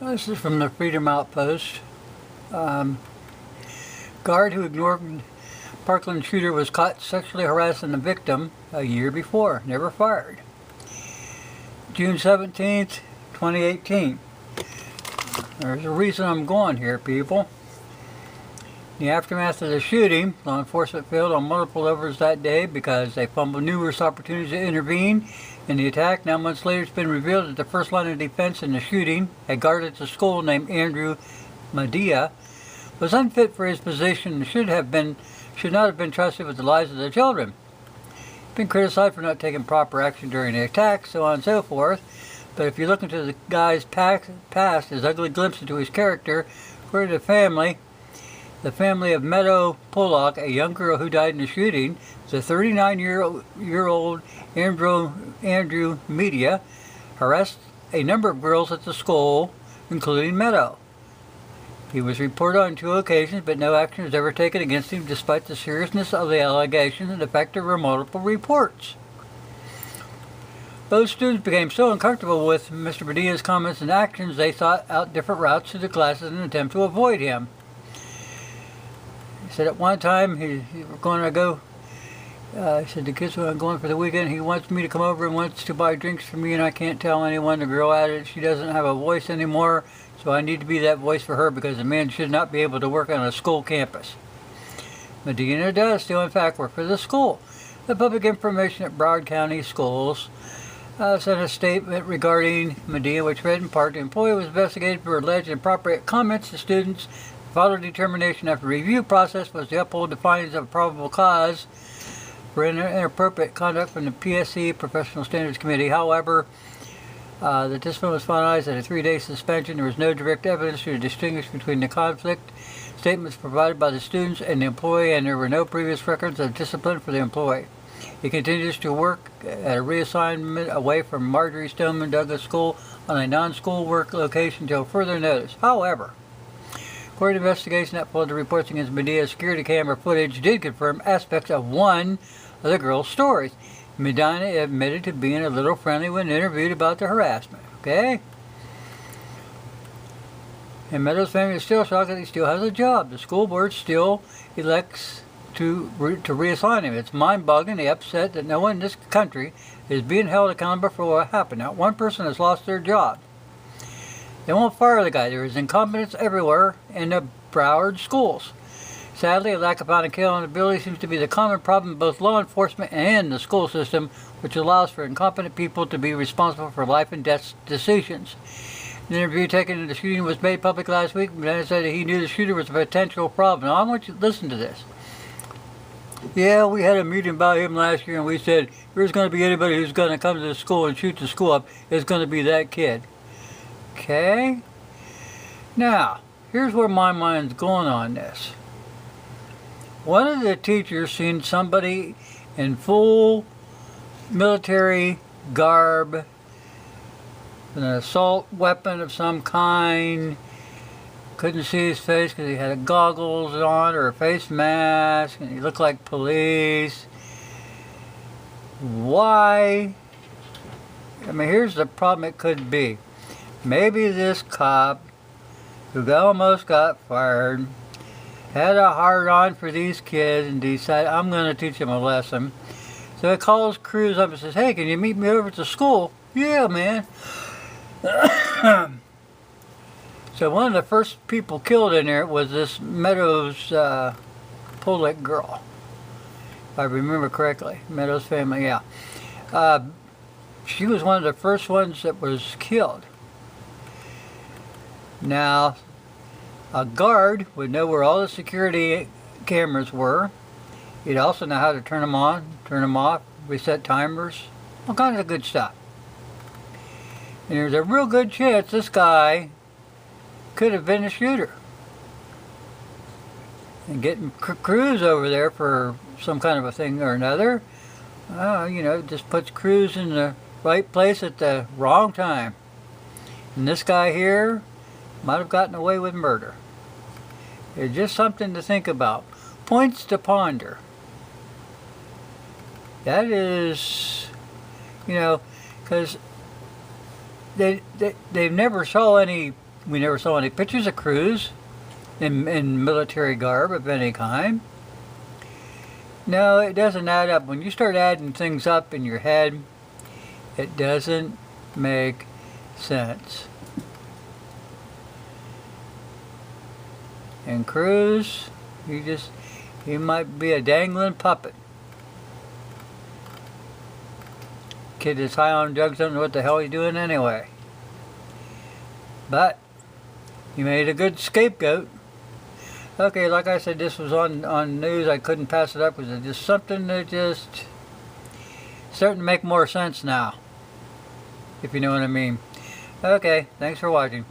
This is from the Freedom Outpost. Guard who ignored Parkland shooter was caught sexually harassing the victim a year before. Never fired. June 17th, 2018. There's a reason I'm going here, people. In the aftermath of the shooting, law enforcement failed on multiple levels that day because they fumbled numerous opportunities to intervene in the attack. Now, months later, it's been revealed that the first line of defense in the shooting, a guard at the school named Andrew Medea, was unfit for his position and should not have been trusted with the lives of the children. He's been criticized for not taking proper action during the attack, so on and so forth. But if you look into the guy's past, his ugly glimpse into his character, according to the family of Meadow Pollock, a young girl who died in the shooting, the 39-year-old Andrew Medea harassed a number of girls at the school, including Meadow. He was reported on 2 occasions, but no action was ever taken against him despite the seriousness of the allegations and the fact there were multiple reports. Both students became so uncomfortable with Mr. Medea's comments and actions, they sought out different routes to the classes in an attempt to avoid him. He said at one time he was going to go. He said the kids were going for the weekend. He wants me to come over and wants to buy drinks for me, and I can't tell anyone. The girl added she doesn't have a voice anymore, so I need to be that voice for her because a man should not be able to work on a school campus. Medea does still, in fact, work for the school. The public information at Broward County Schools sent a statement regarding Medea, which read in part, the employee was investigated for alleged inappropriate comments to students. The final determination after review process was to uphold the findings of probable cause for inappropriate conduct from the PSC, Professional Standards Committee. However, the discipline was finalized at a 3-day suspension. There was no direct evidence to distinguish between the conflict statements provided by the students and the employee, and there were no previous records of discipline for the employee. He continues to work at a reassignment away from Marjorie Stoneman Douglas School on a non-school work location until further notice. However, according to investigation that followed the reports against Medea's security camera footage did confirm aspects of one of the girl's stories. Medina admitted to being a little friendly when interviewed about the harassment. Okay? And Meadows' family is still shocked that he still has a job. The school board still elects to reassign him. It's mind-boggling. They're upset that no one in this country is being held accountable for what happened. Not one person has lost their job. They won't fire the guy. There is incompetence everywhere in the Broward schools. Sadly, a lack of accountability seems to be the common problem in both law enforcement and the school system, which allows for incompetent people to be responsible for life and death decisions. An interview taken in the shooting was made public last week. Medina said that he knew the shooter was a potential problem. Now, I want you to listen to this. Yeah, we had a meeting about him last year, and we said, if there's going to be anybody who's going to come to the school and shoot the school up, it's going to be that kid. Okay? Now, here's where my mind's going on this. One of the teachers seen somebody in full military garb, with an assault weapon of some kind. Couldn't see his face because he had goggles on or a face mask, and he looked like police. Why? I mean, here's the problem it could be. Maybe this cop, who almost got fired, had a hard-on for these kids and decided, I'm going to teach them a lesson. So he calls Cruz up and says, hey, can you meet me over at the school? Yeah, man. So one of the first people killed in there was this Meadows Pollock girl, if I remember correctly. Meadows family, yeah. She was one of the first ones that was killed. Now, a guard would know where all the security cameras were. He'd also know how to turn them on, turn them off, reset timers, all kinds of good stuff. And there's a real good chance this guy could have been a shooter. And getting Cruz over there for some kind of a thing or another, just puts Cruz in the right place at the wrong time. And this guy here might have gotten away with murder. It's just something to think about. Points to ponder. That is, because they've never saw any We never saw any pictures of Cruz in military garb of any kind. No, it doesn't add up. When you start adding things up in your head, it doesn't make sense. And Cruz, he might be a dangling puppet. Kid that's high on drugs doesn't know what the hell he's doing anyway. But he made a good scapegoat. Okay, like I said, this was on news. I couldn't pass it up because it's just something that just starting to make more sense now, if you know what I mean. Okay, thanks for watching.